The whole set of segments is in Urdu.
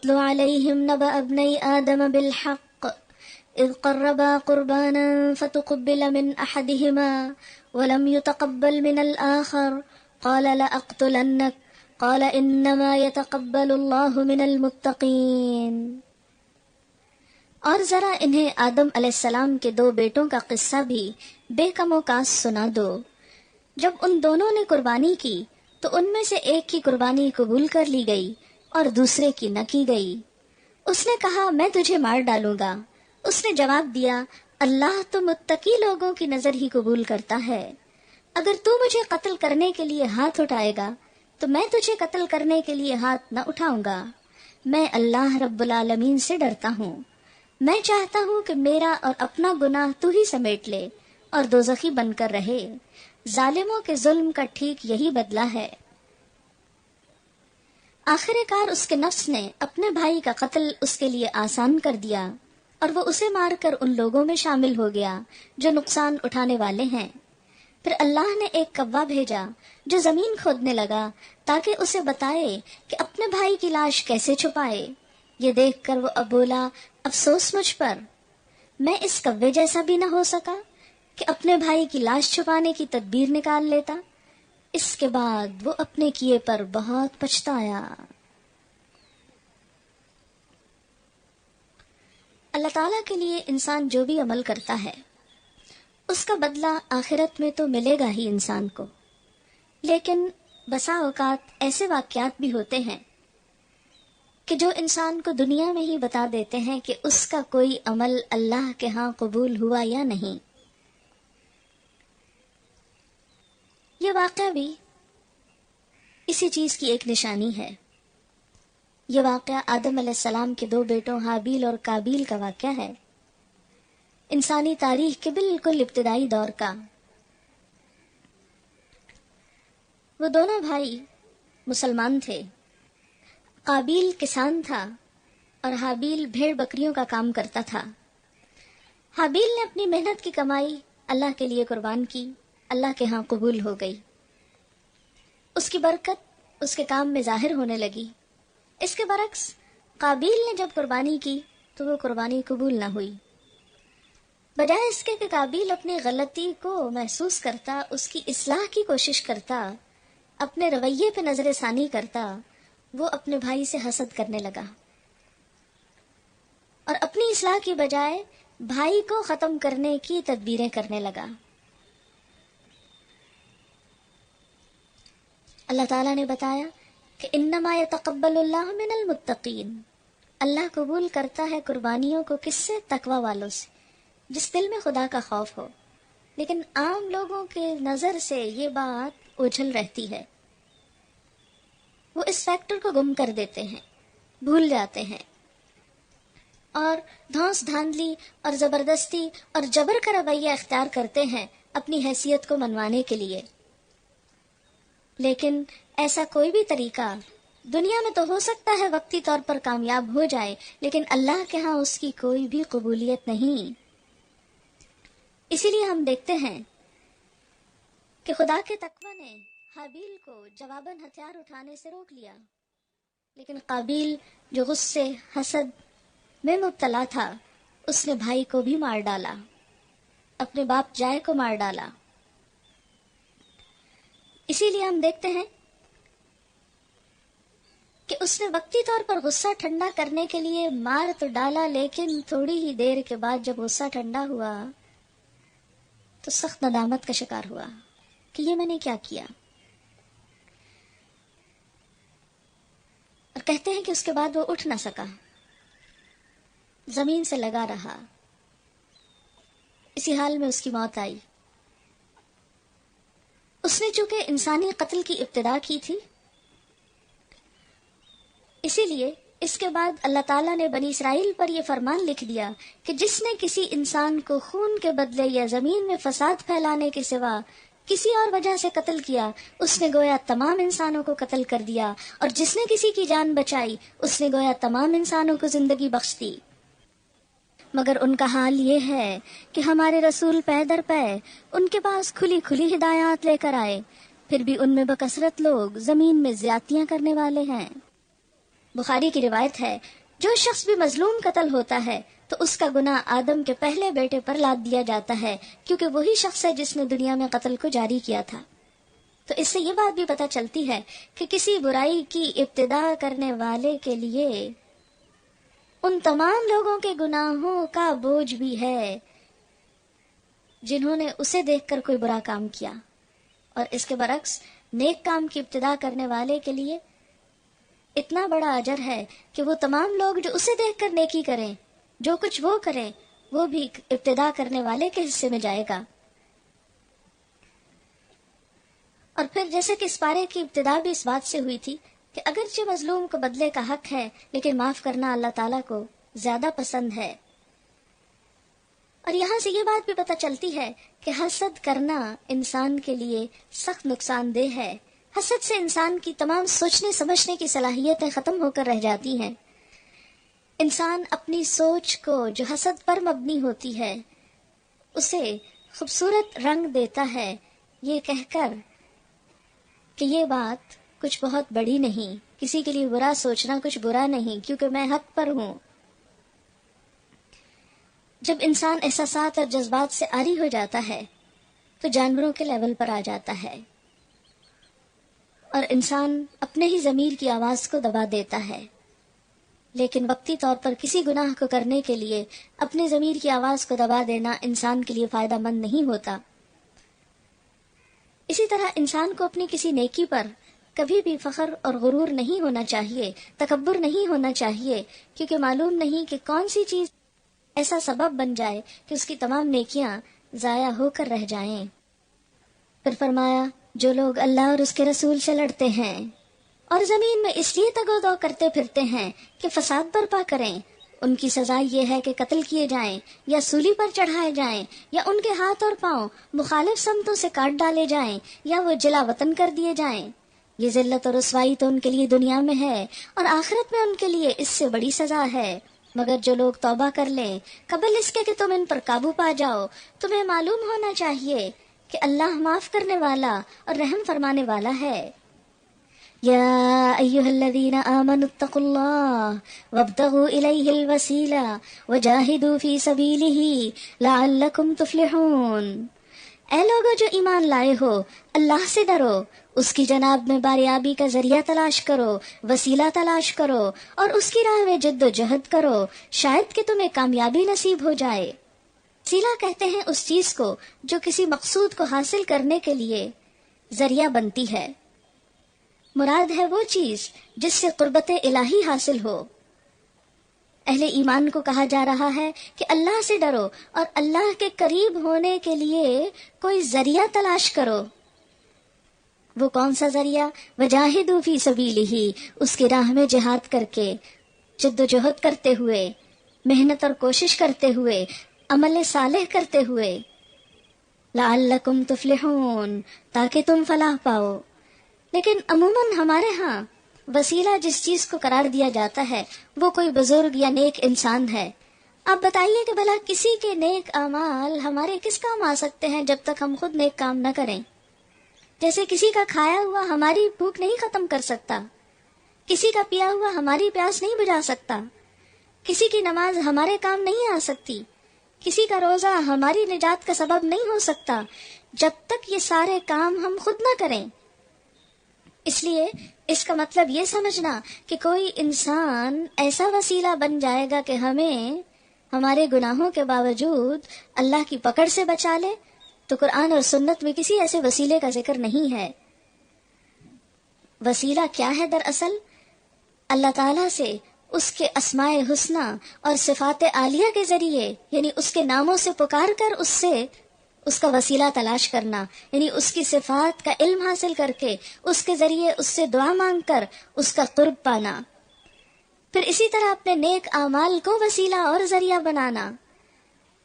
وَاتْلُ عَلَيْهِمْ نَبَأَ ابْنَيْ آدَمَ بِالْحَقِّ إِذْ قَرَّبَا قُرْبَانًا فَتُقُبِّلَ مِنْ أَحَدِهِمَا وَلَمْ يُتَقَبَّلْ مِنَ الْآخَرِ قَالَ لَأَقْتُلَنَّكَ قَالَ إِنَّمَا يَتَقَبَّلُ اللَّهُ مِنَ الْمُتَّقِينَ۔ اور ذرا انہیں آدم علیہ السلام کے 2 بیٹوں کا قصہ بھی بے کم و کاس سنا دو۔ جب ان دونوں نے قربانی کی تو ان میں سے ایک کی قربانی قبول کر لی گئی اور دوسرے کی نہ کی گئی۔ اس نے کہا میں تجھے مار ڈالوں گا۔ اس نے جواب دیا اللہ تو متقی لوگوں کی نظر ہی قبول کرتا ہے۔ اگر تو مجھے قتل کرنے کے لیے ہاتھ اٹھائے گا تو میں تجھے قتل کرنے کے لیے ہاتھ نہ اٹھاؤں گا۔ میں اللہ رب العالمین سے ڈرتا ہوں۔ میں چاہتا ہوں کہ میرا اور اپنا گناہ تو ہی سمیٹ لے اور دوزخی بن کر رہے۔ ظالموں کے ظلم کا ٹھیک یہی بدلہ ہے۔ آخر کار اس کے نفس نے اپنے بھائی کا قتل اس کے لیے آسان کر دیا اور وہ اسے مار کر ان لوگوں میں شامل ہو گیا جو نقصان اٹھانے والے ہیں۔ پھر اللہ نے ایک کوا بھیجا جو زمین کھودنے لگا تاکہ اسے بتائے کہ اپنے بھائی کی لاش کیسے چھپائے۔ یہ دیکھ کر وہ اب بولا افسوس مجھ پر، میں اس کوے جیسا بھی نہ ہو سکا کہ اپنے بھائی کی لاش چھپانے کی تدبیر نکال لیتا۔ اس کے بعد وہ اپنے کیے پر بہت پچھتایا۔ اللہ تعالیٰ کے لیے انسان جو بھی عمل کرتا ہے اس کا بدلہ آخرت میں تو ملے گا ہی انسان کو، لیکن بسا اوقات ایسے واقعات بھی ہوتے ہیں کہ جو انسان کو دنیا میں ہی بتا دیتے ہیں کہ اس کا کوئی عمل اللہ کے ہاں قبول ہوا یا نہیں۔ یہ واقعہ بھی اسی چیز کی ایک نشانی ہے۔ یہ واقعہ آدم علیہ السلام کے 2 بیٹوں حابیل اور قابیل کا واقعہ ہے، انسانی تاریخ کے بالکل ابتدائی دور کا۔ وہ دونوں بھائی مسلمان تھے۔ قابیل کسان تھا اور حابیل بھیڑ بکریوں کا کام کرتا تھا۔ حابیل نے اپنی محنت کی کمائی اللہ کے لیے قربان کی، اللہ کے ہاں قبول ہو گئی۔ اس کی برکت اس کے کام میں ظاہر ہونے لگی۔ اس کے برعکس قابیل نے جب قربانی کی تو وہ قربانی قبول نہ ہوئی۔ بجائے اس کے کہ قابیل اپنی غلطی کو محسوس کرتا، اس کی اصلاح کی کوشش کرتا، اپنے رویے پہ نظر ثانی کرتا، وہ اپنے بھائی سے حسد کرنے لگا اور اپنی اصلاح کی بجائے بھائی کو ختم کرنے کی تدبیریں کرنے لگا۔ اللہ تعالیٰ نے بتایا کہ انما یتقبل اللہ من المتقین، اللہ قبول کرتا ہے قربانیوں کو کس سے؟ تقوی والوں سے، جس دل میں خدا کا خوف ہو۔ لیکن عام لوگوں کے نظر سے یہ بات اوجھل رہتی ہے، وہ اس فیکٹر کو گم کر دیتے ہیں، بھول جاتے ہیں اور دھونس دھاندلی اور زبردستی اور جبر کا رویہ اختیار کرتے ہیں اپنی حیثیت کو منوانے کے لیے۔ لیکن ایسا کوئی بھی طریقہ دنیا میں تو ہو سکتا ہے وقتی طور پر کامیاب ہو جائے، لیکن اللہ کے ہاں اس کی کوئی بھی قبولیت نہیں۔ اسی لیے ہم دیکھتے ہیں کہ خدا کے تقوی نے حابیل کو جواباً ہتھیار اٹھانے سے روک لیا، لیکن قابیل جو غصے حسد میں مبتلا تھا اس نے بھائی کو بھی مار ڈالا، اپنے باپ جائے کو مار ڈالا۔ اسی لیے ہم دیکھتے ہیں کہ اس نے وقتی طور پر غصہ ٹھنڈا کرنے کے لیے مار تو ڈالا، لیکن تھوڑی ہی دیر کے بعد جب غصہ ٹھنڈا ہوا تو سخت ندامت کا شکار ہوا کہ یہ میں نے کیا کیا۔ اور کہتے ہیں کہ اس کے بعد وہ اٹھ نہ سکا، زمین سے لگا رہا، اسی حال میں اس کی موت آئی۔ اس نے چونکہ انسانی قتل کی ابتدا کی تھی، اسی لیے اس کے بعد اللہ تعالیٰ نے بنی اسرائیل پر یہ فرمان لکھ دیا کہ جس نے کسی انسان کو خون کے بدلے یا زمین میں فساد پھیلانے کے سوا کسی اور وجہ سے قتل کیا، اس نے گویا تمام انسانوں کو قتل کر دیا، اور جس نے کسی کی جان بچائی اس نے گویا تمام انسانوں کو زندگی بخش دی۔ مگر ان کا حال یہ ہے کہ ہمارے رسول پے در پے ان کے پاس کھلی کھلی ہدایات لے کر آئے، پھر بھی ان میں بکثرت لوگ زمین میں زیادتیاں کرنے والے ہیں۔ بخاری کی روایت ہے، جو شخص بھی مظلوم قتل ہوتا ہے تو اس کا گناہ آدم کے پہلے بیٹے پر لاد دیا جاتا ہے، کیونکہ وہی شخص ہے جس نے دنیا میں قتل کو جاری کیا تھا۔ تو اس سے یہ بات بھی پتہ چلتی ہے کہ کسی برائی کی ابتدا کرنے والے کے لیے ان تمام لوگوں کے گناہوں کا بوجھ بھی ہے جنہوں نے اسے دیکھ کر کوئی برا کام کیا، اور اس کے برعکس نیک کام کی ابتدا کرنے والے کے لیے اتنا بڑا اجر ہے کہ وہ تمام لوگ جو اسے دیکھ کر نیکی کریں، جو کچھ وہ کریں، وہ بھی ابتدا کرنے والے کے حصے میں جائے گا۔ اور پھر جیسے کہ اس پارے کی ابتدا بھی اس بات سے ہوئی تھی کہ اگرچہ مظلوم کو بدلے کا حق ہے، لیکن معاف کرنا اللہ تعالیٰ کو زیادہ پسند ہے۔ اور یہاں سے یہ بات بھی پتہ چلتی ہے کہ حسد کرنا انسان کے لیے سخت نقصان دہ ہے۔ حسد سے انسان کی تمام سوچنے سمجھنے کی صلاحیتیں ختم ہو کر رہ جاتی ہیں۔ انسان اپنی سوچ کو جو حسد پر مبنی ہوتی ہے اسے خوبصورت رنگ دیتا ہے، یہ کہہ کر کہ یہ بات کچھ بہت بڑی نہیں، کسی کے لیے برا سوچنا کچھ برا نہیں، کیونکہ میں حق پر ہوں۔ جب انسان احساسات اور جذبات سے عاری ہو جاتا ہے تو جانوروں کے لیول پر آ جاتا ہے، اور انسان اپنے ہی ضمیر کی آواز کو دبا دیتا ہے۔ لیکن وقتی طور پر کسی گناہ کو کرنے کے لیے اپنے ضمیر کی آواز کو دبا دینا انسان کے لیے فائدہ مند نہیں ہوتا۔ اسی طرح انسان کو اپنی کسی نیکی پر کبھی بھی فخر اور غرور نہیں ہونا چاہیے، تکبر نہیں ہونا چاہیے، کیونکہ معلوم نہیں کہ کون سی چیز ایسا سبب بن جائے کہ اس کی تمام نیکیاں ضائع ہو کر رہ جائیں۔ پھر فرمایا، جو لوگ اللہ اور اس کے رسول سے لڑتے ہیں اور زمین میں اس لیے تگ و دو کرتے پھرتے ہیں کہ فساد برپا کریں، ان کی سزا یہ ہے کہ قتل کیے جائیں یا سولی پر چڑھائے جائیں، یا ان کے ہاتھ اور پاؤں مخالف سمتوں سے کاٹ ڈالے جائیں، یا وہ جلا وطن کر دیے جائیں۔ یہ ذلت اور رسوائی تو ان کے لیے دنیا میں ہے، اور آخرت میں ان کے لیے اس سے بڑی سزا ہے۔ مگر جو لوگ توبہ کر لیں قبل اس کے کہ تم ان پر قابو پا جاؤ، تمہیں معلوم ہونا چاہیے کہ اللہ معاف کرنے والا اور رحم فرمانے والا ہے۔ یا ایھا الذین آمنوا اتقوا اللہ وابتغوا الیہ الوسیلہ وجاہدوا فی سبیلہ لعلکم تفلحون۔ اے لوگو جو ایمان لائے ہو، اللہ سے ڈرو، اس کی جناب میں باریابی کا ذریعہ تلاش کرو، وسیلہ تلاش کرو، اور اس کی راہ میں جد و جہد کرو، شاید کہ تمہیں کامیابی نصیب ہو جائے۔ وسیلہ کہتے ہیں اس چیز کو جو کسی مقصود کو حاصل کرنے کے لیے ذریعہ بنتی ہے۔ مراد ہے وہ چیز جس سے قربت الہی حاصل ہو۔ اہل ایمان کو کہا جا رہا ہے کہ اللہ سے ڈرو اور اللہ کے قریب ہونے کے لیے کوئی ذریعہ تلاش کرو۔ وہ کون سا ذریعہ؟ وجاہدوا فی سبیلہ، اس کی راہ میں جہاد کر کے، جد و جہد کرتے ہوئے، محنت اور کوشش کرتے ہوئے، عمل صالح کرتے ہوئے، لعلکم تفلحون، تاکہ تم فلاح پاؤ۔ لیکن عموماً ہمارے ہاں وسیلہ جس چیز کو قرار دیا جاتا ہے وہ کوئی بزرگ یا نیک انسان ہے۔ آپ بتائیے کہ بھلا کسی کے نیک اعمال ہمارے کس کام آ سکتے ہیں جب تک ہم خود نیک کام نہ کریں؟ جیسے کسی کا کھایا ہوا ہماری بھوک نہیں ختم کر سکتا، کسی کا پیا ہوا ہماری پیاس نہیں بجھا سکتا، کسی کی نماز ہمارے کام نہیں آ سکتی، کسی کا روزہ ہماری نجات کا سبب نہیں ہو سکتا جب تک یہ سارے کام ہم خود نہ کریں۔ اس لیے اس کا مطلب یہ سمجھنا کہ کوئی انسان ایسا وسیلہ بن جائے گا کہ ہمیں ہمارے گناہوں کے باوجود اللہ کی پکڑ سے بچا لے، تو قرآن اور سنت میں کسی ایسے وسیلے کا ذکر نہیں ہے۔ وسیلہ کیا ہے دراصل؟ اللہ تعالیٰ سے اس کے اسماء حسنی اور صفات عالیہ کے ذریعے، یعنی اس کے ناموں سے پکار کر اس سے اس کا وسیلہ تلاش کرنا، یعنی اس کی صفات کا علم حاصل کر کے اس کے ذریعے اس سے دعا مانگ کر اس کا قرب پانا۔ پھر اسی طرح اپنے نیک اعمال کو وسیلہ اور ذریعہ بنانا۔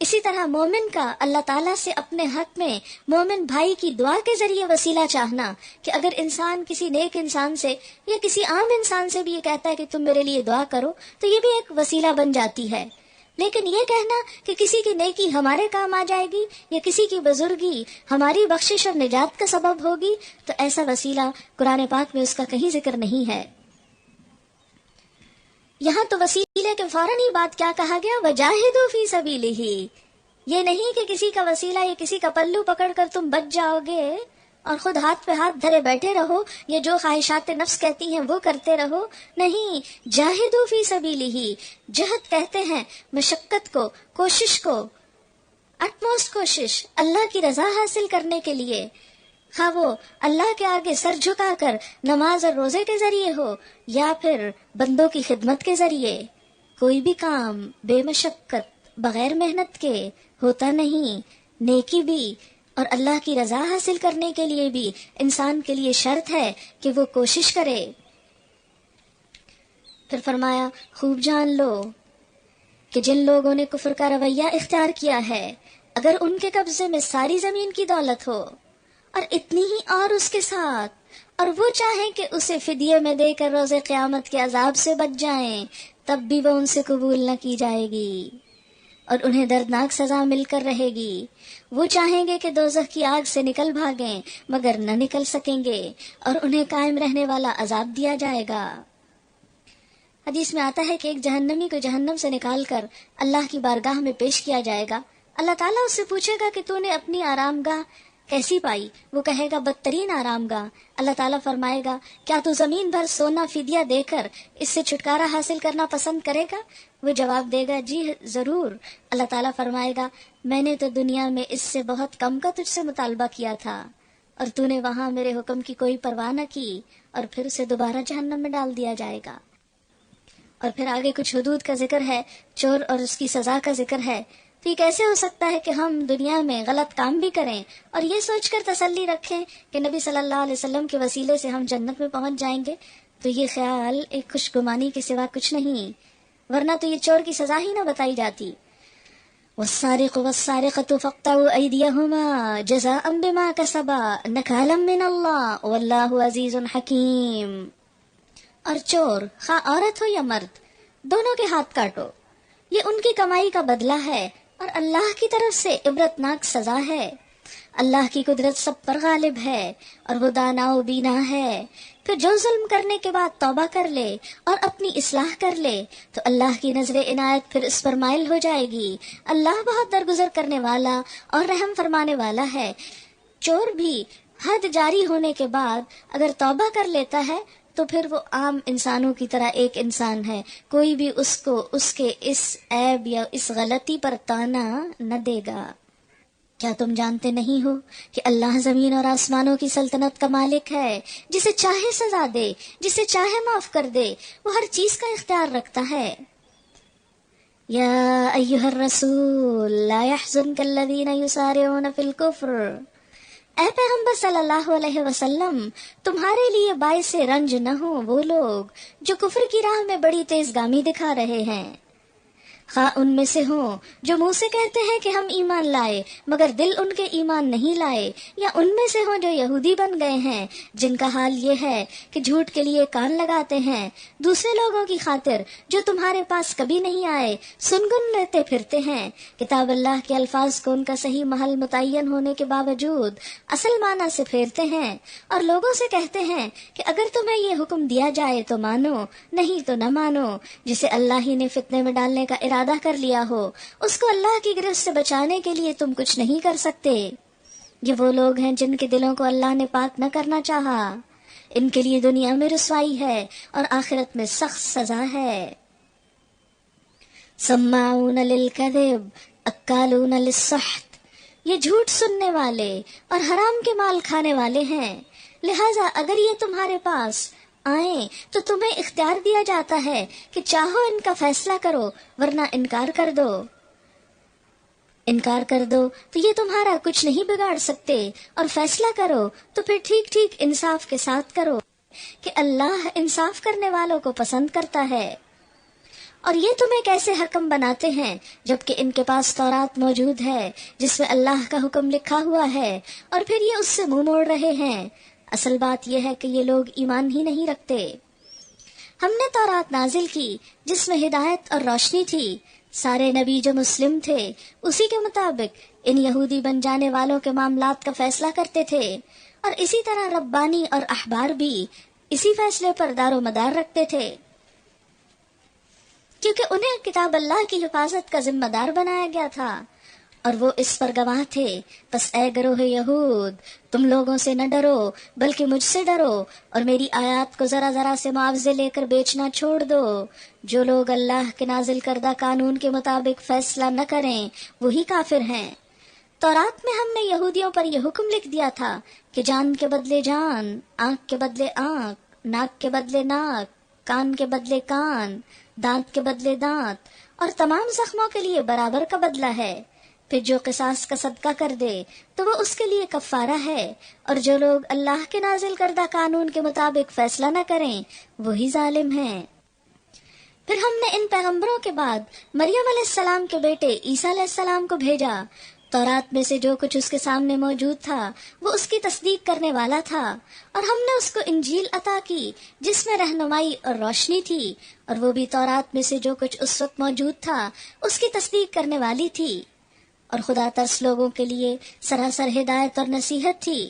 اسی طرح مومن کا اللہ تعالیٰ سے اپنے حق میں مومن بھائی کی دعا کے ذریعے وسیلہ چاہنا، کہ اگر انسان کسی نیک انسان سے یا کسی عام انسان سے بھی یہ کہتا ہے کہ تم میرے لیے دعا کرو، تو یہ بھی ایک وسیلہ بن جاتی ہے۔ لیکن یہ کہنا کہ کسی کی نیکی ہمارے کام آ جائے گی یا کسی کی بزرگی ہماری بخشش اور نجات کا سبب ہوگی، تو ایسا وسیلہ قرآن پاک میں اس کا کہیں ذکر نہیں ہے۔ یہاں تو وسیلے کے فوراً ہی بات کیا کہا گیا، وجاہدوا فی سبیلہ. یہ نہیں کہ کسی کا وسیلہ یا کسی کا پلو پکڑ کر تم بچ جاؤ گے اور خود ہاتھ پہ ہاتھ دھرے بیٹھے رہو، یہ جو خواہشات نفس کہتی ہیں وہ کرتے رہو. نہیں، جاہدوا فی سبیلہ، جہد کہتے ہیں مشقت کو، کوشش کو، اٹموسٹ کوشش اللہ کی رضا حاصل کرنے کے لیے، خواہ وہ اللہ کے آگے سر جھکا کر نماز اور روزے کے ذریعے ہو یا پھر بندوں کی خدمت کے ذریعے. کوئی بھی کام بے مشقت بغیر محنت کے ہوتا نہیں. نیکی بھی اور اللہ کی رضا حاصل کرنے کے لیے بھی انسان کے لیے شرط ہے کہ وہ کوشش کرے. پھر فرمایا خوب جان لو کہ جن لوگوں نے کفر کا رویہ اختیار کیا ہے، اگر ان کے قبضے میں ساری زمین کی دولت ہو اور اتنی ہی اور اس کے ساتھ، اور وہ چاہیں کہ اسے فدیے میں دے کر روز قیامت کے عذاب سے بچ جائیں، تب بھی وہ ان سے قبول نہ کی جائے گی اور انہیں دردناک سزا مل کر رہے گی. وہ چاہیں گے کہ دوزخ کی آگ سے نکل بھاگیں مگر نہ نکل سکیں گے اور انہیں قائم رہنے والا عذاب دیا جائے گا. حدیث میں آتا ہے کہ ایک جہنمی کو جہنم سے نکال کر اللہ کی بارگاہ میں پیش کیا جائے گا. اللہ تعالیٰ اس سے پوچھے گا کہ تو نے اپنی آرام گاہ کیسی پائی؟ وہ کہے گا بدترین آرام گاہ. اللہ تعالیٰ فرمائے گا کیا تو زمین بھر سونا فدیہ دے کر اس سے چھٹکارا حاصل کرنا پسند کرے گا؟ وہ جواب دے گا جی ضرور. اللہ تعالیٰ فرمائے گا میں نے تو دنیا میں اس سے بہت کم کا تجھ سے مطالبہ کیا تھا اور تو نے وہاں میرے حکم کی کوئی پرواہ نہ کی، اور پھر اسے دوبارہ جہنم میں ڈال دیا جائے گا. اور پھر آگے کچھ حدود کا ذکر ہے، چور اور اس کی سزا کا ذکر ہے. تو یہ کیسے ہو سکتا ہے کہ ہم دنیا میں غلط کام بھی کریں اور یہ سوچ کر تسلی رکھیں کہ نبی صلی اللہ علیہ وسلم کے وسیلے سے ہم جنت میں پہنچ جائیں گے؟ تو یہ خیال ایک خوش گمانی کے سوا کچھ نہیں، ورنہ تو یہ چور کی سزا ہی نہ بتائی جاتی. والسارق والسارقة فاقطعوا أيديهما جزاء بما كسبا نكالا من الله والله عزيز حكيم. اور چور خواہ عورت ہو یا مرد، دونوں کے ہاتھ کاٹو، یہ ان کی کمائی کا بدلہ ہے اور اللہ کی طرف سے عبرتناک سزا ہے. اللہ کی قدرت سب پر غالب ہے اور وہ دانا و بینا ہے. پھر جو ظلم کرنے کے بعد توبہ کر لے اور اپنی اصلاح کر لے تو اللہ کی نظر عنایت پھر اس پر مائل ہو جائے گی. اللہ بہت درگزر کرنے والا اور رحم فرمانے والا ہے. چور بھی حد جاری ہونے کے بعد اگر توبہ کر لیتا ہے تو پھر وہ عام انسانوں کی طرح ایک انسان ہے، کوئی بھی اس کو اس کے اس عیب یا اس غلطی پر طعنہ نہ دے گا. کیا تم جانتے نہیں ہو کہ اللہ زمین اور آسمانوں کی سلطنت کا مالک ہے، جسے چاہے سزا دے، جسے چاہے معاف کر دے، وہ ہر چیز کا اختیار رکھتا ہے. یا ایھا الرسول لا يحزنک الذین یسارعون فی الکفر. اے پیغمبر صلی اللہ علیہ وسلم، تمہارے لیے باعث رنج نہ ہوں وہ لوگ جو کفر کی راہ میں بڑی تیز گامی دکھا رہے ہیں، خواہ ان میں سے ہوں جو منہ سے کہتے ہیں کہ ہم ایمان لائے مگر دل ان کے ایمان نہیں لائے، یا ان میں سے ہوں جو یہودی بن گئے ہیں جن کا حال یہ ہے کہ جھوٹ کے لیے کان لگاتے ہیں، دوسرے لوگوں کی خاطر جو تمہارے پاس کبھی نہیں آئے سنگن لیتے پھرتے ہیں. کتاب اللہ کے الفاظ کو ان کا صحیح محل متعین ہونے کے باوجود اصل معنی سے پھیرتے ہیں اور لوگوں سے کہتے ہیں کہ اگر تمہیں یہ حکم دیا جائے تو مانو، نہیں تو نہ مانو. جسے اللہ ہی نے فتنے میں ڈالنے کا ارادہ کر لیا ہو اس کو اللہ کی گرفت سے بچانے کے لیے تم کچھ نہیں کر سکتے. یہ وہ لوگ ہیں جن کے دلوں کو اللہ نے پاک نہ کرنا چاہا، ان کے لیے دنیا میں رسوائی ہے اور آخرت میں سخت سزا ہے. سماعون للکذب اکالون للسحت. یہ جھوٹ سننے والے اور حرام کے مال کھانے والے ہیں، لہذا اگر یہ تمہارے پاس آئیں تو تمہیں اختیار دیا جاتا ہے کہ چاہو ان کا فیصلہ کرو ورنہ انکار کر دو. انکار کر دو تو یہ تمہارا کچھ نہیں بگاڑ سکتے، اور فیصلہ کرو تو پھر ٹھیک ٹھیک انصاف کے ساتھ کرو کہ اللہ انصاف کرنے والوں کو پسند کرتا ہے. اور یہ تمہیں کیسے حکم بناتے ہیں جبکہ ان کے پاس تورات موجود ہے جس میں اللہ کا حکم لکھا ہوا ہے، اور پھر یہ اس سے منہ موڑ رہے ہیں. اصل بات یہ ہے کہ یہ لوگ ایمان ہی نہیں رکھتے. ہم نے تورات نازل کی جس میں ہدایت اور روشنی تھی. سارے نبی جو مسلم تھے اسی کے مطابق ان یہودی بن جانے والوں کے معاملات کا فیصلہ کرتے تھے، اور اسی طرح ربانی اور احبار بھی اسی فیصلے پر دار و مدار رکھتے تھے. کیونکہ انہیں کتاب اللہ کی حفاظت کا ذمہ دار بنایا گیا تھا اور وہ اس پر گواہ تھے۔ پس اے گروہ یہود، تم لوگوں سے نہ ڈرو بلکہ مجھ سے ڈرو اور میری آیات کو ذرا ذرا سے معاوضے لے کر بیچنا چھوڑ دو۔ جو لوگ اللہ کے نازل کردہ قانون کے مطابق فیصلہ نہ کریں وہی کافر ہیں۔ تورات میں ہم نے یہودیوں پر یہ حکم لکھ دیا تھا کہ جان کے بدلے جان، آنکھ کے بدلے آنکھ، ناک کے بدلے ناک، کان کے بدلے کان، دانت کے بدلے دانت، اور تمام زخموں کے لیے برابر کا بدلہ ہے۔ پھر جو قصاص کا صدقہ کر دے تو وہ اس کے لیے کفارہ ہے، اور جو لوگ اللہ کے نازل کردہ قانون کے مطابق فیصلہ نہ کریں وہی ظالم ہیں۔ پھر ہم نے ان پیغمبروں کے بعد مریم علیہ السلام کے بیٹے عیسیٰ علیہ السلام کو بھیجا۔ تورات میں سے جو کچھ اس کے سامنے موجود تھا وہ اس کی تصدیق کرنے والا تھا، اور ہم نے اس کو انجیل عطا کی جس میں رہنمائی اور روشنی تھی، اور وہ بھی تورات میں سے جو کچھ اس وقت موجود تھا اس کی تصدیق کرنے والی تھی، اور خدا ترس لوگوں کے لیے سراسر ہدایت اور نصیحت تھی۔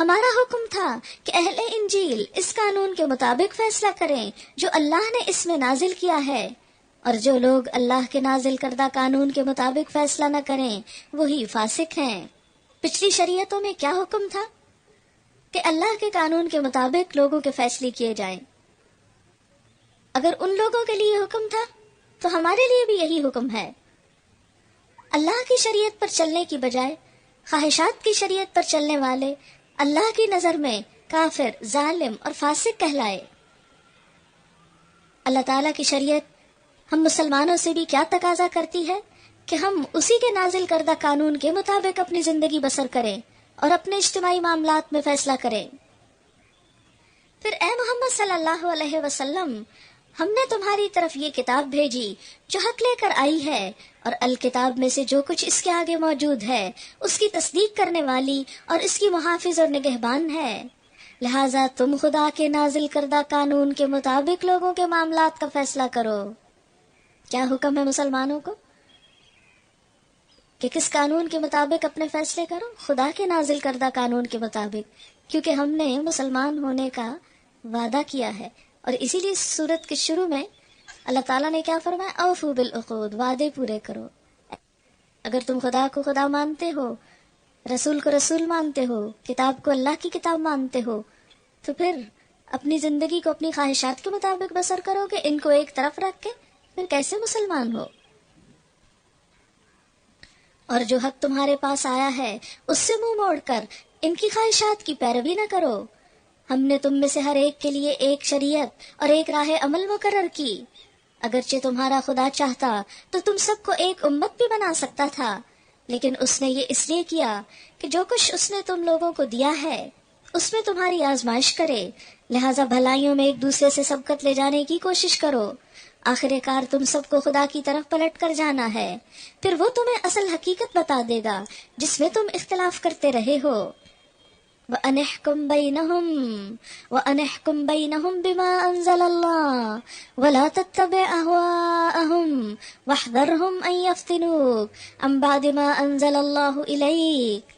ہمارا حکم تھا کہ اہل انجیل اس قانون کے مطابق فیصلہ کریں جو اللہ نے اس میں نازل کیا ہے، اور جو لوگ اللہ کے نازل کردہ قانون کے مطابق فیصلہ نہ کریں وہی فاسق ہیں۔ پچھلی شریعتوں میں کیا حکم تھا؟ کہ اللہ کے قانون کے مطابق لوگوں کے فیصلے کیے جائیں۔ اگر ان لوگوں کے لیے حکم تھا تو ہمارے لیے بھی یہی حکم ہے۔ اللہ کی شریعت پر چلنے کی بجائے خواہشات کی شریعت پر چلنے والے اللہ کی نظر میں کافر، ظالم اور فاسق کہلائے۔ اللہ تعالیٰ کی شریعت ہم مسلمانوں سے بھی کیا تقاضا کرتی ہے کہ ہم اسی کے نازل کردہ قانون کے مطابق اپنی زندگی بسر کریں اور اپنے اجتماعی معاملات میں فیصلہ کریں۔ پھر اے محمد صلی اللہ علیہ وسلم، ہم نے تمہاری طرف یہ کتاب بھیجی جو حق لے کر آئی ہے، اور الکتاب میں سے جو کچھ اس کے آگے موجود ہے اس کی تصدیق کرنے والی اور اس کی محافظ اور نگہبان ہے۔ لہٰذا تم خدا کے نازل کردہ قانون کے مطابق لوگوں کے معاملات کا فیصلہ کرو۔ کیا حکم ہے مسلمانوں کو کہ کس قانون کے مطابق اپنے فیصلے کرو؟ خدا کے نازل کردہ قانون کے مطابق، کیونکہ ہم نے مسلمان ہونے کا وعدہ کیا ہے، اور اسی لیے سورت کے شروع میں اللہ تعالیٰ نے کیا فرمایا؟ اوفوا بالعقود، وعدے پورے کرو۔ اگر تم خدا کو خدا مانتے ہو، رسول کو رسول مانتے ہو، کتاب کو اللہ کی کتاب مانتے ہو، تو پھر اپنی زندگی کو اپنی خواہشات کے مطابق بسر کرو گے، ان کو ایک طرف رکھ کے پھر کیسے مسلمان ہو؟ اور جو حق تمہارے پاس آیا ہے اس سے منہ موڑ کر ان کی خواہشات کی پیروی نہ کرو۔ ہم نے تم میں سے ہر ایک کے لیے ایک شریعت اور ایک راہ عمل مقرر کی۔ اگرچہ تمہارا خدا چاہتا تو تم سب کو ایک امت بھی بنا سکتا تھا، لیکن اس نے یہ اس لیے کیا کہ جو کچھ اس نے تم لوگوں کو دیا ہے اس میں تمہاری آزمائش کرے، لہٰذا بھلائیوں میں ایک دوسرے سے سبقت لے جانے کی کوشش کرو۔ آخر کار تم سب کو خدا کی طرف پلٹ کر جانا ہے، پھر وہ تمہیں اصل حقیقت بتا دے گا جس میں تم اختلاف کرتے رہے ہو۔ وَأَنِحْكُمْ بَيْنَهُمْ بِمَا أَنزَلَ اللَّهُ وَلَا تَتَّبِعْ أَهْوَاءَهُمْ وَاحْذَرْهُمْ أَن يَفْتِنُوكَ عَن بَعْدِ مَا أَنزَلَ اللَّهُ إِلَيْكَ۔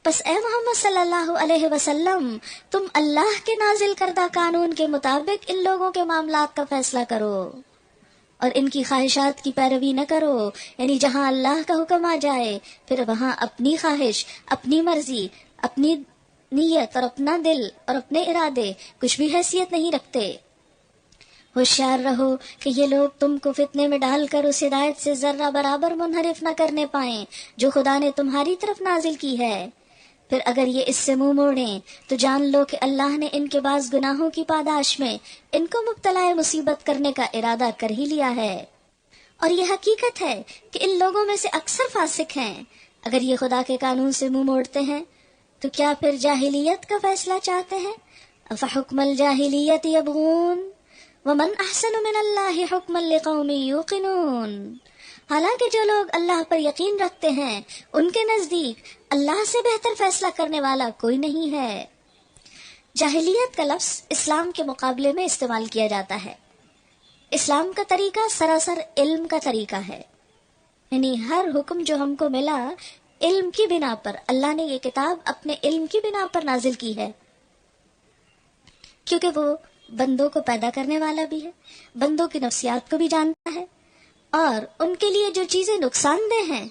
پس اے محمد صلی اللہ علیہ وسلم، تم اللہ کے نازل کردہ قانون کے مطابق ان لوگوں کے معاملات کا فیصلہ کرو اور ان کی خواہشات کی پیروی نہ کرو، یعنی جہاں اللہ کا حکم آ جائے پھر وہاں اپنی خواہش، اپنی مرضی، اپنی نیت اور اپنا دل اور اپنے ارادے کچھ بھی حیثیت نہیں رکھتے۔ ہوشیار رہو کہ یہ لوگ تم کو فتنے میں ڈال کر اس ہدایت سے ذرہ برابر منحرف نہ کرنے پائیں جو خدا نے تمہاری طرف نازل کی ہے۔ پھر اگر یہ اس سے منہ موڑیں تو جان لو کہ اللہ نے ان کے بعض گناہوں کی پاداش میں ان کو مبتلا مصیبت کرنے کا ارادہ کر ہی لیا ہے، اور یہ حقیقت ہے کہ ان لوگوں میں سے اکثر فاسق ہیں۔ اگر یہ خدا کے قانون سے منہ موڑتے ہیں تو کیا پھر جاہلیت کا فیصلہ چاہتے ہیں؟ افحکم الجاہلیت یبغون ومن احسن من اللہ حکما لقوم یوقنون۔ حالانکہ جو لوگ اللہ پر یقین رکھتے ہیں ان کے نزدیک اللہ سے بہتر فیصلہ کرنے والا کوئی نہیں ہے۔ جاہلیت کا لفظ اسلام کے مقابلے میں استعمال کیا جاتا ہے۔ اسلام کا طریقہ سراسر علم کا طریقہ ہے، یعنی ہر حکم جو ہم کو ملا علم کی بنا پر، اللہ نے یہ کتاب اپنے علم کی بنا پر نازل کی ہے، کیونکہ وہ بندوں کو پیدا کرنے والا بھی ہے، بندوں کی نفسیات کو بھی جانتا ہے، اور ان کے لیے جو چیزیں نقصان دہ ہیں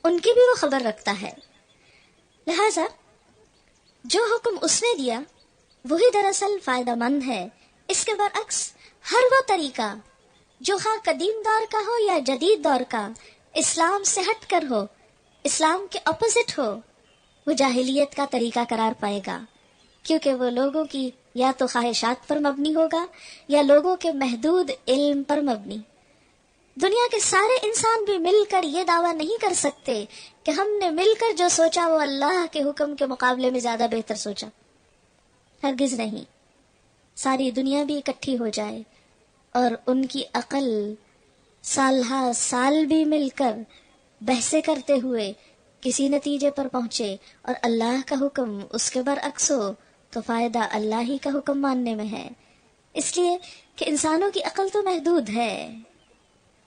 ان کی بھی وہ خبر رکھتا ہے۔ لہذا جو حکم اس نے دیا وہی دراصل فائدہ مند ہے۔ اس کے برعکس ہر وہ طریقہ جو خواہ قدیم دور کا ہو یا جدید دور کا، اسلام سے ہٹ کر ہو، اسلام کے اپوزٹ ہو، وہ جاہلیت کا طریقہ قرار پائے گا، کیونکہ وہ لوگوں کی یا تو خواہشات پر مبنی ہوگا یا لوگوں کے محدود علم پر مبنی۔ دنیا کے سارے انسان بھی مل کر یہ دعویٰ نہیں کر سکتے کہ ہم نے مل کر جو سوچا وہ اللہ کے حکم کے مقابلے میں زیادہ بہتر سوچا، ہرگز نہیں۔ ساری دنیا بھی اکٹھی ہو جائے اور ان کی عقل سال ہا سال بھی مل کر بحثیں کرتے ہوئے کسی نتیجے پر پہنچے اور اللہ کا حکم اس کے برعکس ہو، تو فائدہ اللہ ہی کا حکم ماننے میں ہے، اس لیے کہ انسانوں کی عقل تو محدود ہے،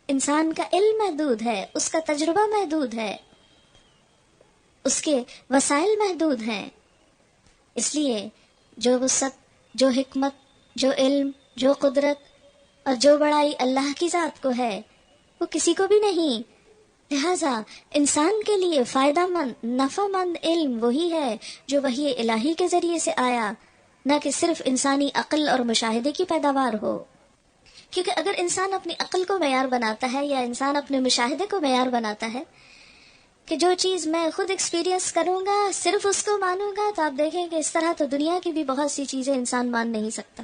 انسان کا علم محدود ہے، اس کا تجربہ محدود ہے، اس کے وسائل محدود ہیں۔ اس لیے جو وسعت، جو حکمت، جو علم، جو قدرت اور جو بڑائی اللہ کی ذات کو ہے وہ کسی کو بھی نہیں۔ لہذا انسان کے لیے فائدہ مند، نفع مند علم وہی ہے جو وحی الہی کے ذریعے سے آیا، نہ کہ صرف انسانی عقل اور مشاہدے کی پیداوار ہو۔ کیونکہ اگر انسان اپنی عقل کو معیار بناتا ہے یا انسان اپنے مشاہدے کو معیار بناتا ہے کہ جو چیز میں خود ایکسپیرینس کروں گا صرف اس کو مانوں گا، تو آپ دیکھیں کہ اس طرح تو دنیا کی بھی بہت سی چیزیں انسان مان نہیں سکتا۔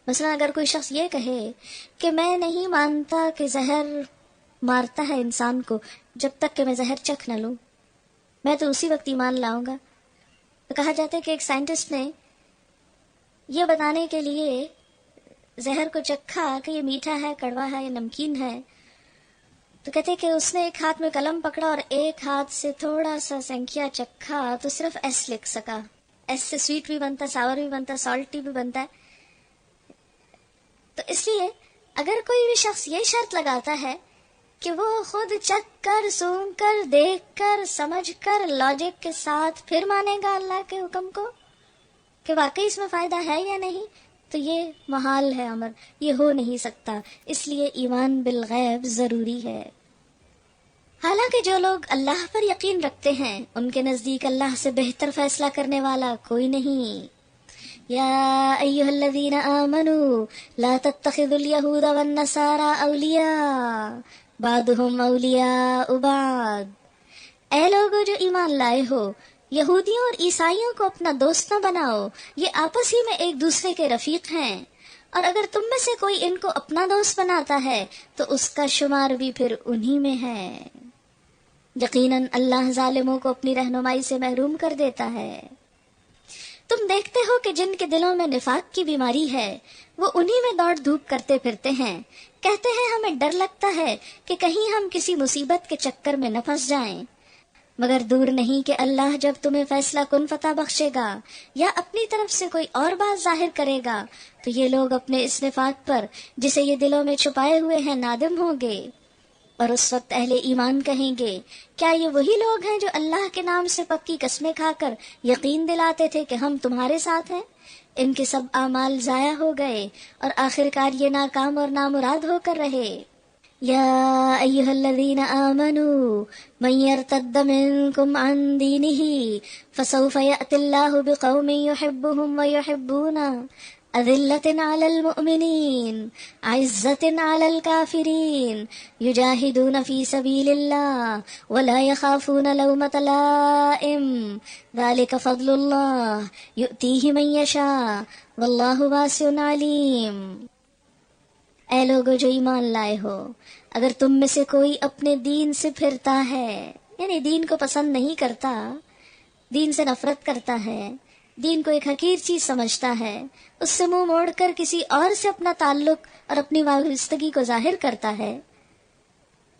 مثلا اگر کوئی شخص یہ کہے کہ میں نہیں مانتا کہ زہر مارتا ہے انسان کو جب تک کہ میں زہر چکھ نہ لوں، میں تو اسی وقت ایمان لاؤں گا، تو کہا جاتا ہے کہ ایک سائنٹسٹ نے یہ بتانے کے لیے زہر کو چکھا کہ یہ میٹھا ہے، کڑوا ہے یا نمکین ہے، تو کہتے کہ اس نے ایک ہاتھ میں قلم پکڑا اور ایک ہاتھ سے تھوڑا سا سنکھیا چکھا تو صرف ایس لکھ سکا۔ ایس سے سویٹ بھی بنتا، ساور بھی بنتا، سالٹی بھی بنتا ہے۔ تو اس لیے اگر کوئی بھی شخص یہ شرط لگاتا ہے کہ وہ خود چکھ کر، سونگ کر، دیکھ کر، سمجھ کر، لاجک کے ساتھ پھر مانے گا اللہ کے حکم کو کہ واقعی اس میں فائدہ ہے یا نہیں، تو یہ محال ہے امر، یہ ہو نہیں سکتا۔ اس لیے ایمان بالغیب ضروری ہے۔ حالانکہ جو لوگ اللہ پر یقین رکھتے ہیں ان کے نزدیک اللہ سے بہتر فیصلہ کرنے والا کوئی نہیں۔ یا ایھا الذین آمنوا لا تتخذوا اليہود والنصارى اولیاء بعضهم اولیاء بعض، اے لوگو جو ایمان لائے ہو، یہودیوں اور عیسائیوں کو اپنا دوست نہ بناؤ، یہ آپس ہی میں ایک دوسرے کے رفیق ہیں، اور اگر تم میں سے کوئی ان کو اپنا دوست بناتا ہے تو اس کا شمار بھی پھر انہی میں ہے۔ یقیناً اللہ ظالموں کو اپنی رہنمائی سے محروم کر دیتا ہے۔ تم دیکھتے ہو کہ جن کے دلوں میں نفاق کی بیماری ہے وہ انہی میں دوڑ دھوپ کرتے پھرتے ہیں، کہتے ہیں ہمیں ڈر لگتا ہے کہ کہیں ہم کسی مصیبت کے چکر میں نہ پھنس جائیں، مگر دور نہیں کہ اللہ جب تمہیں فیصلہ کن فتح بخشے گا یا اپنی طرف سے کوئی اور بات ظاہر کرے گا تو یہ لوگ اپنے اس نفاق پر جسے یہ دلوں میں چھپائے ہوئے ہیں نادم ہوں گے، اور اس وقت اہل ایمان کہیں گے کیا یہ وہی لوگ ہیں جو اللہ کے نام سے پکی قسمیں کھا کر یقین دلاتے تھے کہ ہم تمہارے ساتھ ہیں؟ ان کے سب اعمال ضائع ہو گئے اور آخرکار یہ ناکام اور نامراد ہو کر رہے۔ یا ایھا الذین آمنوا من یرتد منکم عن دینہ فسوف یأتی اللہ بقوم یحبهم ویحبونہ اذلة علی المؤمنین عزة علی الکافرین یجاہدون فی سبیل اللہ ولا یخافون لومۃ لائم ذلک فضل اللہ یؤتیہ من یشاء واللہ واسع علیم۔ اے لوگو جو ایمان لائے ہو، اگر تم میں سے کوئی اپنے دین سے پھرتا ہے، یعنی دین کو پسند نہیں کرتا، دین سے نفرت کرتا ہے، دین کو ایک حقیر چیز سمجھتا ہے، اس سے منہ موڑ کر کسی اور سے اپنا تعلق اور اپنی وابستگی کو ظاہر کرتا ہے،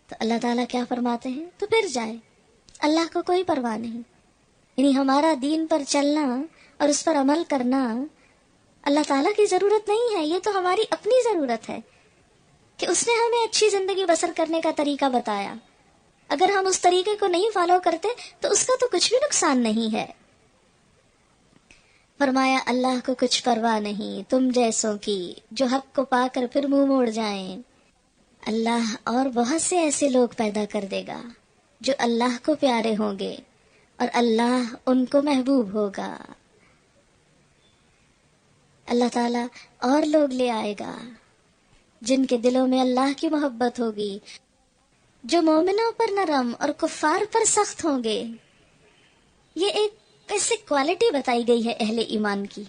تو اللہ تعالیٰ کیا فرماتے ہیں؟ تو پھر جائے، اللہ کو کوئی پرواہ نہیں۔ یعنی ہمارا دین پر چلنا اور اس پر عمل کرنا اللہ تعالیٰ کی ضرورت نہیں ہے، یہ تو ہماری اپنی ضرورت ہے کہ اس نے ہمیں اچھی زندگی بسر کرنے کا طریقہ بتایا، اگر ہم اس طریقے کو نہیں فالو کرتے تو اس کا تو کچھ بھی نقصان نہیں ہے۔ فرمایا اللہ کو کچھ پرواہ نہیں تم جیسوں کی جو حق کو پا کر پھر منہ موڑ جائیں. اللہ اور بہت سے ایسے لوگ پیدا کر دے گا جو اللہ کو پیارے ہوں گے اور اللہ ان کو محبوب ہوگا. اللہ تعالیٰ اور لوگ لے آئے گا جن کے دلوں میں اللہ کی محبت ہوگی، جو مومنوں پر نرم اور کفار پر سخت ہوں گے. یہ ایک ایسی کوالٹی بتائی گئی ہے اہل ایمان کی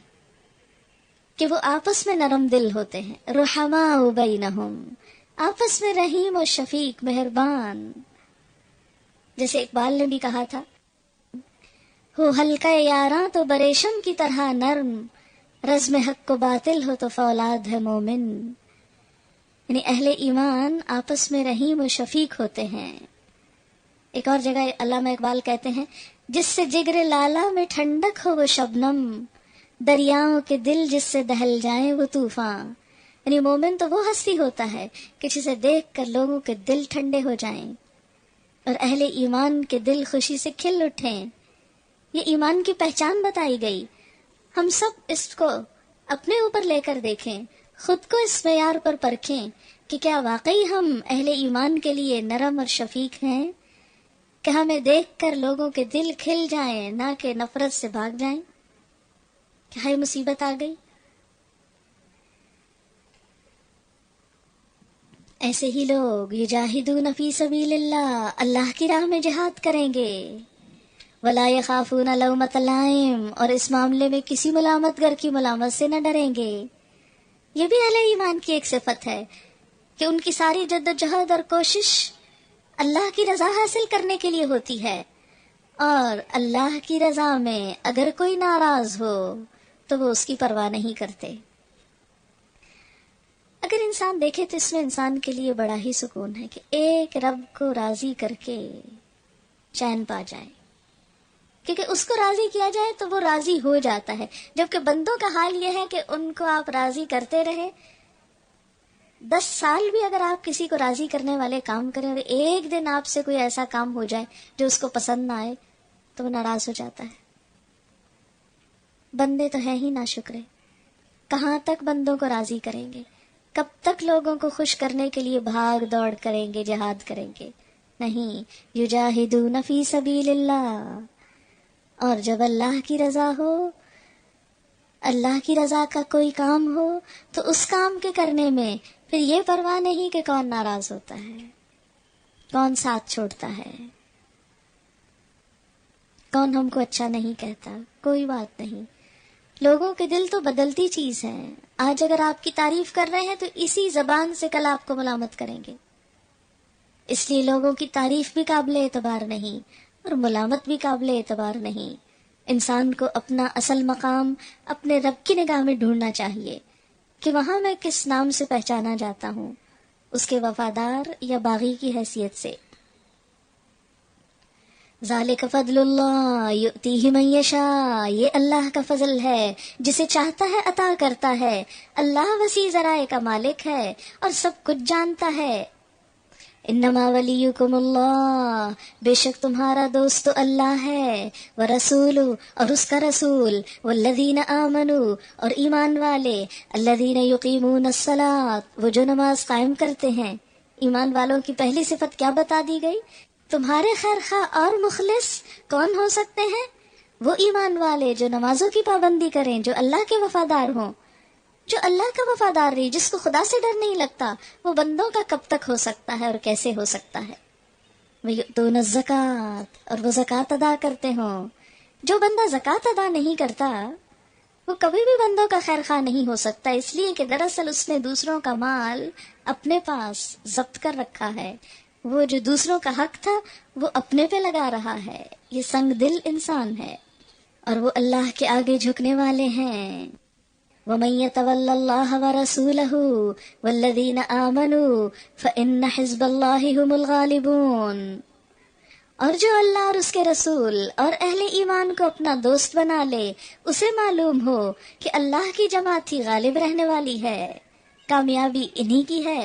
کہ وہ آپس میں نرم دل ہوتے ہیں. رحماء بینہم، آپس میں رحیم و شفیق، مہربان. جیسے اقبال نے بھی کہا تھا، ہو ہلکا یاراں تو بریشم کی طرح نرم، رزم حق کو باطل ہو تو فولاد ہے مومن. یعنی اہل ایمان آپس میں رحیم و شفیق ہوتے ہیں. ایک اور جگہ علامہ اقبال کہتے ہیں، جس سے جگر لالا میں ٹھنڈک ہو وہ شبنم، دریاؤں کے دل جس سے دہل جائیں وہ طوفان. یعنی مومن تو وہ ہستی ہوتا ہے کہ جسے دیکھ کر لوگوں کے دل ٹھنڈے ہو جائیں اور اہل ایمان کے دل خوشی سے کھل اٹھیں. یہ ایمان کی پہچان بتائی گئی. ہم سب اس کو اپنے اوپر لے کر دیکھیں، خود کو اس معیار پر پرکھیں کہ کیا واقعی ہم اہل ایمان کے لیے نرم اور شفیق ہیں، کہ ہمیں دیکھ کر لوگوں کے دل کھل جائیں نہ کہ نفرت سے بھاگ جائیں. کیا مصیبت آ گئی. ایسے ہی لوگ یجاہدون فی سبیل اللہ، اللہ کی راہ میں جہاد کریں گے. ولا یخافون لومۃ لائم، اور اس معاملے میں کسی ملامت گر کی ملامت سے نہ ڈریں گے. یہ بھی اہل ایمان کی ایک صفت ہے کہ ان کی ساری جد و جہد اور کوشش اللہ کی رضا حاصل کرنے کے لیے ہوتی ہے، اور اللہ کی رضا میں اگر کوئی ناراض ہو تو وہ اس کی پرواہ نہیں کرتے. اگر انسان دیکھے تو اس میں انسان کے لیے بڑا ہی سکون ہے کہ ایک رب کو راضی کر کے چین پا جائے، کیونکہ اس کو راضی کیا جائے تو وہ راضی ہو جاتا ہے. جبکہ بندوں کا حال یہ ہے کہ ان کو آپ راضی کرتے رہے. 10 سال بھی اگر آپ کسی کو راضی کرنے والے کام کریں اور ایک دن آپ سے کوئی ایسا کام ہو جائے جو اس کو پسند نہ آئے تو وہ ناراض ہو جاتا ہے. بندے تو ہیں ہی ناشکرے، کہاں تک بندوں کو راضی کریں گے، کب تک لوگوں کو خوش کرنے کے لیے بھاگ دوڑ کریں گے، جہاد کریں گے. نہیں، یجاہدون فی سبیل اللہ. اور جب اللہ کی رضا ہو، اللہ کی رضا کا کوئی کام ہو تو اس کام کے کرنے میں پھر یہ پرواہ نہیں کہ کون ناراض ہوتا ہے، کون ساتھ چھوڑتا ہے، کون ہم کو اچھا نہیں کہتا. کوئی بات نہیں. لوگوں کے دل تو بدلتی چیز ہے. آج اگر آپ کی تعریف کر رہے ہیں تو اسی زبان سے کل آپ کو ملامت کریں گے. اس لیے لوگوں کی تعریف بھی قابل اعتبار نہیں اور ملامت بھی قابل اعتبار نہیں. انسان کو اپنا اصل مقام اپنے رب کی نگاہ میں ڈھونڈنا چاہیے کہ وہاں میں کس نام سے پہچانا جاتا ہوں، اس کے وفادار یا باغی کی حیثیت سے. ذالک فضل اللہ یؤتیہ من یشاء، یہ اللہ کا فضل ہے، جسے چاہتا ہے عطا کرتا ہے. اللہ وسیع ذرائع کا مالک ہے اور سب کچھ جانتا ہے. انما ولیکم اللہ، بے شک تمہارا دوست تو اللہ ہے، ورسول، اور اس کا رسول، والذین آمنوا، اور ایمان والے، الذین یقیمون الصلاۃ، وہ جو نماز قائم کرتے ہیں. ایمان والوں کی پہلی صفت کیا بتا دی گئی؟ تمہارے خیر خواہ اور مخلص کون ہو سکتے ہیں؟ وہ ایمان والے جو نمازوں کی پابندی کریں، جو اللہ کے وفادار ہوں. جو اللہ کا وفادار نہیں، جس کو خدا سے ڈر نہیں لگتا، وہ بندوں کا کب تک ہو سکتا ہے اور کیسے ہو سکتا ہے؟ وَيُؤْتُونَ الزَّكَاةَ، اور وہ زکوٰۃ ادا کرتے ہوں. جو بندہ زکوٰۃ ادا نہیں کرتا وہ کبھی بھی بندوں کا خیر خواہ نہیں ہو سکتا، اس لیے کہ دراصل اس نے دوسروں کا مال اپنے پاس ضبط کر رکھا ہے. وہ جو دوسروں کا حق تھا وہ اپنے پہ لگا رہا ہے. یہ سنگ دل انسان ہے اور وہ اللہ کے آگے جھکنے والے ہیں. وَمَن يَتَوَلَّ اللَّهَ وَرَسُولَهُ وَالَّذِينَ آمَنُوا فَإِنَّ حِزْبَ اللَّهِ هُمُ الْغَالِبُونَ، اور جو اللہ اور اس کے رسول اور اہل ایمان کو اپنا دوست بنا لے، اسے معلوم ہو کہ اللہ کی جماعت ہی غالب رہنے والی ہے، کامیابی انہی کی ہے.